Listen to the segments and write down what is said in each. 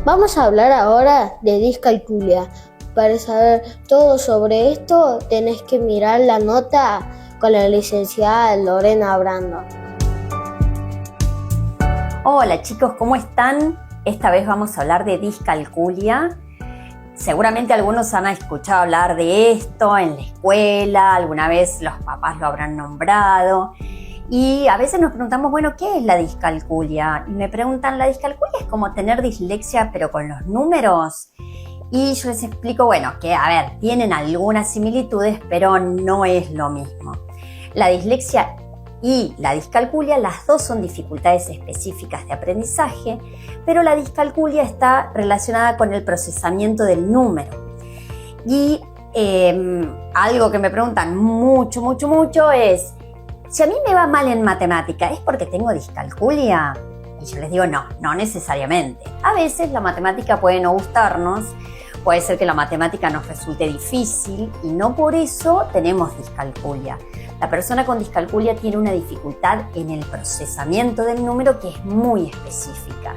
Vamos a hablar ahora de discalculia. Para saber todo sobre esto, tenés que mirar la nota con la licenciada Lorena Brando. Hola chicos, ¿cómo están? Esta vez vamos a hablar de discalculia. Seguramente algunos han escuchado hablar de esto en la escuela, alguna vez los papás lo habrán nombrado. Y a veces nos preguntamos, bueno, ¿qué es la discalculia? Y me preguntan, ¿la discalculia es como tener dislexia pero con los números? Y yo les explico, bueno, que a ver, tienen algunas similitudes, pero no es lo mismo. La dislexia y la discalculia, las dos son dificultades específicas de aprendizaje, pero la discalculia está relacionada con el procesamiento del número. Y algo que me preguntan mucho es, si a mí me va mal en matemática, ¿es porque tengo discalculia? Y yo les digo, no necesariamente. A veces la matemática puede no gustarnos, puede ser que la matemática nos resulte difícil y no por eso tenemos discalculia. La persona con discalculia tiene una dificultad en el procesamiento del número que es muy específica.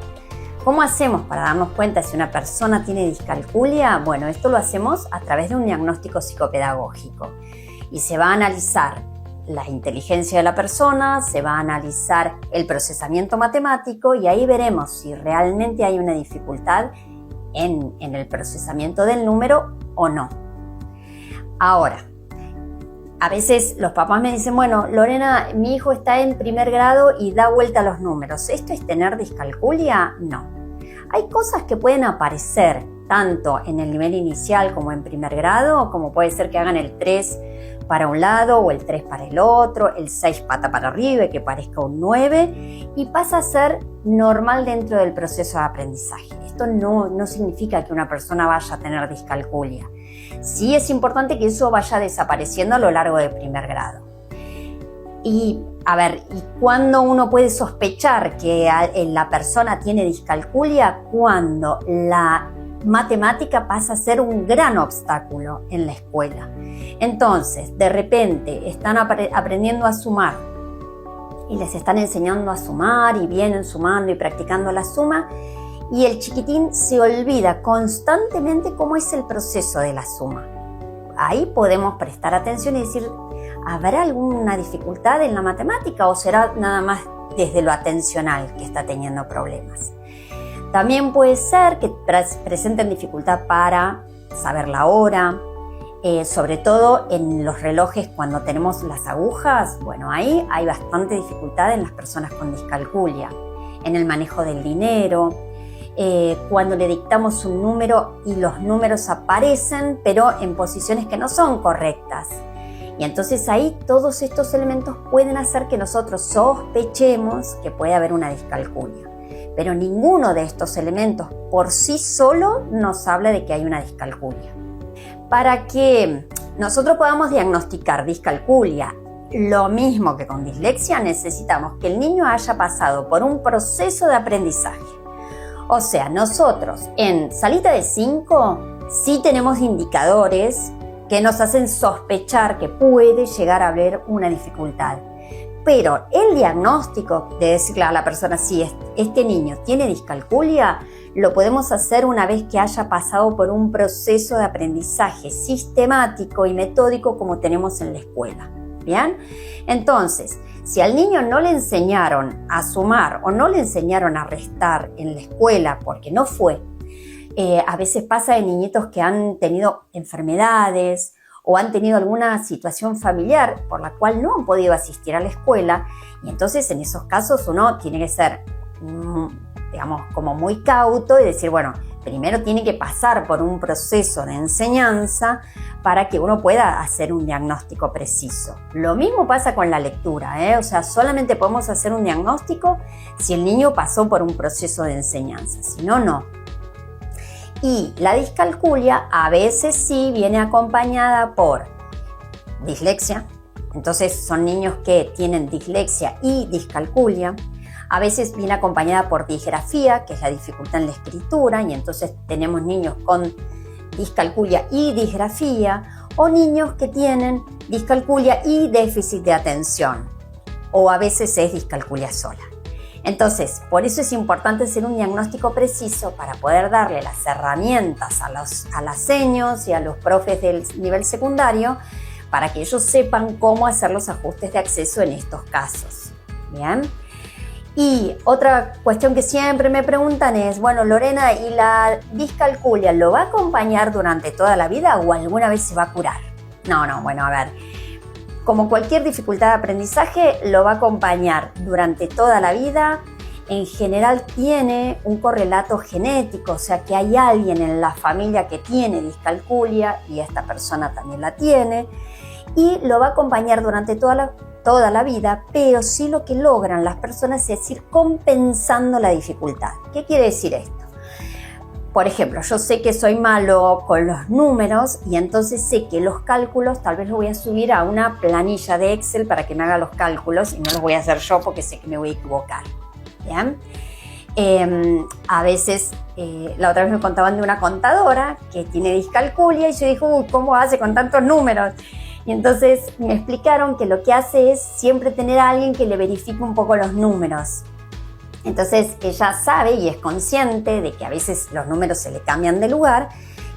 ¿Cómo hacemos para darnos cuenta si una persona tiene discalculia? Bueno, esto lo hacemos a través de un diagnóstico psicopedagógico y se va a analizar la inteligencia de la persona, se va a analizar el procesamiento matemático y ahí veremos si realmente hay una dificultad en el procesamiento del número o no. Ahora, a veces los papás me dicen, bueno, Lorena, mi hijo está en primer grado y da vuelta a los números. ¿Esto es tener discalculia? No. Hay cosas que pueden aparecer tanto en el nivel inicial como en primer grado, como puede ser que hagan el 3 para un lado o el 3 para el otro, el 6 pata para arriba y que parezca un 9 y pasa a ser normal dentro del proceso de aprendizaje. Esto no significa que una persona vaya a tener discalculia. Sí es importante que eso vaya desapareciendo a lo largo del primer grado. Y a ver, ¿y cuándo uno puede sospechar que la persona tiene discalculia? Cuando la matemática pasa a ser un gran obstáculo en la escuela. Entonces, de repente están aprendiendo a sumar y les están enseñando a sumar y vienen sumando y practicando la suma y el chiquitín se olvida constantemente cómo es el proceso de la suma. Ahí podemos prestar atención y decir, ¿habrá alguna dificultad en la matemática o será nada más desde lo atencional que está teniendo problemas? También puede ser que presenten dificultad para saber la hora, sobre todo en los relojes cuando tenemos las agujas. Bueno, ahí hay bastante dificultad en las personas con discalculia, en el manejo del dinero, cuando le dictamos un número y los números aparecen pero en posiciones que no son correctas. Y entonces ahí todos estos elementos pueden hacer que nosotros sospechemos que puede haber una discalculia. Pero ninguno de estos elementos por sí solo nos habla de que hay una discalculia. Para que nosotros podamos diagnosticar discalculia, lo mismo que con dislexia, necesitamos que el niño haya pasado por un proceso de aprendizaje. O sea, nosotros en salita de 5 sí tenemos indicadores que nos hacen sospechar que puede llegar a haber una dificultad. Pero el diagnóstico de decirle a la persona si este niño tiene discalculia, lo podemos hacer una vez que haya pasado por un proceso de aprendizaje sistemático y metódico como tenemos en la escuela. ¿Bien? Entonces, si al niño no le enseñaron a sumar o no le enseñaron a restar en la escuela porque no fue, a veces pasa de niñitos que han tenido enfermedades o han tenido alguna situación familiar por la cual no han podido asistir a la escuela y entonces en esos casos uno tiene que ser, digamos, como muy cauto y decir, bueno, primero tiene que pasar por un proceso de enseñanza para que uno pueda hacer un diagnóstico preciso. Lo mismo pasa con la lectura, o sea, solamente podemos hacer un diagnóstico si el niño pasó por un proceso de enseñanza, si no, no. Y la discalculia a veces sí viene acompañada por dislexia, entonces son niños que tienen dislexia y discalculia. A veces viene acompañada por disgrafía, que es la dificultad en la escritura, y entonces tenemos niños con discalculia y disgrafía, o niños que tienen discalculia y déficit de atención, o a veces es discalculia sola. Entonces, por eso es importante hacer un diagnóstico preciso para poder darle las herramientas a las seños y a los profes del nivel secundario para que ellos sepan cómo hacer los ajustes de acceso en estos casos. ¿Bien? Y otra cuestión que siempre me preguntan es, bueno, Lorena, ¿y la discalculia lo va a acompañar durante toda la vida o alguna vez se va a curar? No, bueno, a ver, como cualquier dificultad de aprendizaje, lo va a acompañar durante toda la vida. En general tiene un correlato genético, o sea que hay alguien en la familia que tiene discalculia y esta persona también la tiene, y lo va a acompañar durante toda la vida, pero sí lo que logran las personas es ir compensando la dificultad. ¿Qué quiere decir esto? Por ejemplo, yo sé que soy malo con los números y entonces sé que los cálculos tal vez los voy a subir a una planilla de Excel para que me haga los cálculos y no los voy a hacer yo porque sé que me voy a equivocar. ¿Bien? A veces, la otra vez me contaban de una contadora que tiene discalculia y yo dije, ¿cómo hace con tantos números? Y entonces me explicaron que lo que hace es siempre tener a alguien que le verifique un poco los números. Entonces ella sabe y es consciente de que a veces los números se le cambian de lugar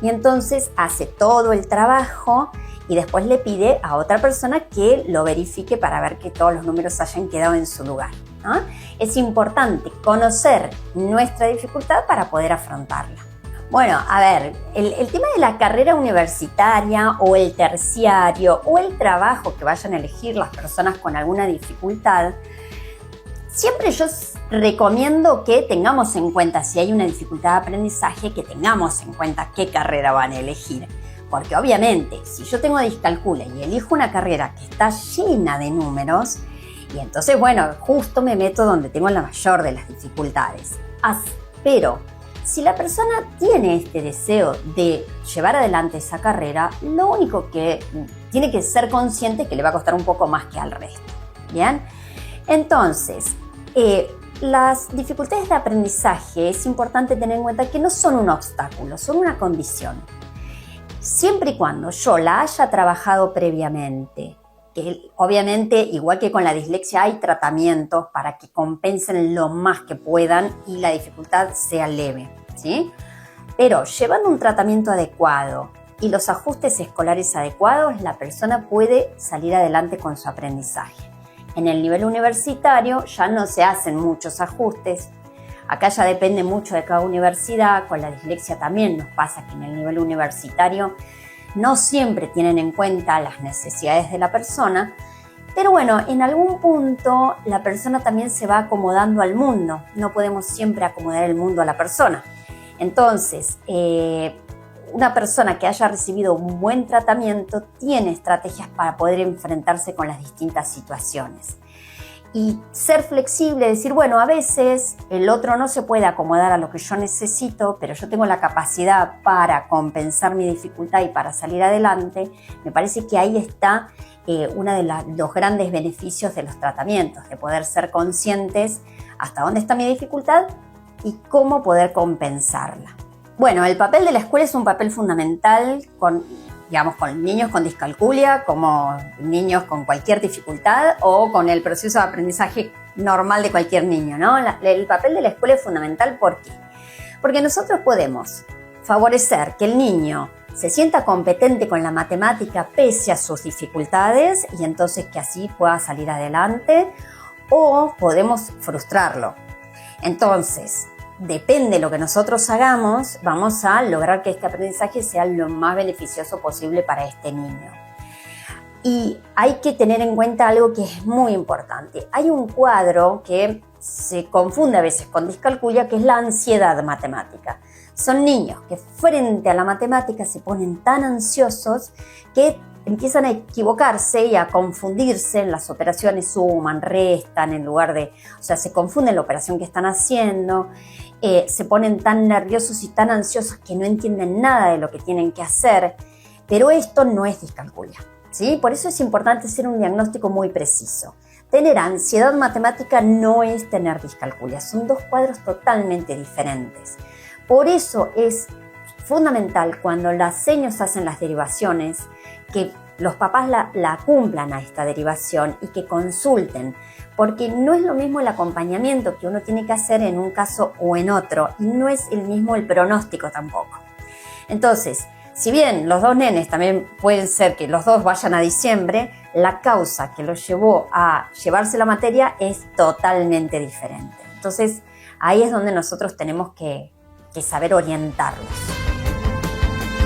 y entonces hace todo el trabajo y después le pide a otra persona que lo verifique para ver que todos los números hayan quedado en su lugar, ¿no? Es importante conocer nuestra dificultad para poder afrontarla. Bueno, a ver, el tema de la carrera universitaria o el terciario o el trabajo que vayan a elegir las personas con alguna dificultad, siempre yo recomiendo que tengamos en cuenta, si hay una dificultad de aprendizaje, que tengamos en cuenta qué carrera van a elegir. Porque obviamente, si yo tengo discalculia y elijo una carrera que está llena de números, y entonces, bueno, justo me meto donde tengo la mayor de las dificultades. Pero si la persona tiene este deseo de llevar adelante esa carrera, lo único que tiene que ser consciente es que le va a costar un poco más que al resto. ¿Bien? Entonces, las dificultades de aprendizaje es importante tener en cuenta que no son un obstáculo, son una condición. Siempre y cuando yo la haya trabajado previamente, que obviamente, igual que con la dislexia, hay tratamientos para que compensen lo más que puedan y la dificultad sea leve, ¿sí? Pero llevando un tratamiento adecuado y los ajustes escolares adecuados, la persona puede salir adelante con su aprendizaje. En el nivel universitario ya no se hacen muchos ajustes. Acá ya depende mucho de cada universidad. Con la dislexia también nos pasa que en el nivel universitario no siempre tienen en cuenta las necesidades de la persona, pero bueno, en algún punto la persona también se va acomodando al mundo. No podemos siempre acomodar el mundo a la persona. Entonces, una persona que haya recibido un buen tratamiento tiene estrategias para poder enfrentarse con las distintas situaciones. Y ser flexible, decir, bueno, a veces el otro no se puede acomodar a lo que yo necesito, pero yo tengo la capacidad para compensar mi dificultad y para salir adelante. Me parece que ahí está uno de los grandes beneficios de los tratamientos, de poder ser conscientes hasta dónde está mi dificultad y cómo poder compensarla. Bueno, el papel de la escuela es un papel fundamental con niños con discalculia, como niños con cualquier dificultad o con el proceso de aprendizaje normal de cualquier niño, ¿no? El papel de la escuela es fundamental, ¿por qué? Porque nosotros podemos favorecer que el niño se sienta competente con la matemática pese a sus dificultades y entonces que así pueda salir adelante, o podemos frustrarlo. Entonces, depende de lo que nosotros hagamos, vamos a lograr que este aprendizaje sea lo más beneficioso posible para este niño. Y hay que tener en cuenta algo que es muy importante. Hay un cuadro que se confunde a veces con discalculia, que es la ansiedad matemática. Son niños que frente a la matemática se ponen tan ansiosos que empiezan a equivocarse y a confundirse en las operaciones, suman, restan, en lugar de, o sea, se confunden la operación que están haciendo, se ponen tan nerviosos y tan ansiosos que no entienden nada de lo que tienen que hacer, pero esto no es discalculia, ¿sí? Por eso es importante hacer un diagnóstico muy preciso. Tener ansiedad matemática no es tener discalculia, son dos cuadros totalmente diferentes. Por eso es fundamental cuando las seños hacen las derivaciones que los papás la cumplan a esta derivación y que consulten, porque no es lo mismo el acompañamiento que uno tiene que hacer en un caso o en otro, y no es el mismo el pronóstico tampoco. Entonces, si bien los dos nenes también pueden ser que los dos vayan a diciembre, la causa que los llevó a llevarse la materia es totalmente diferente. Entonces, ahí es donde nosotros tenemos que saber orientarlos.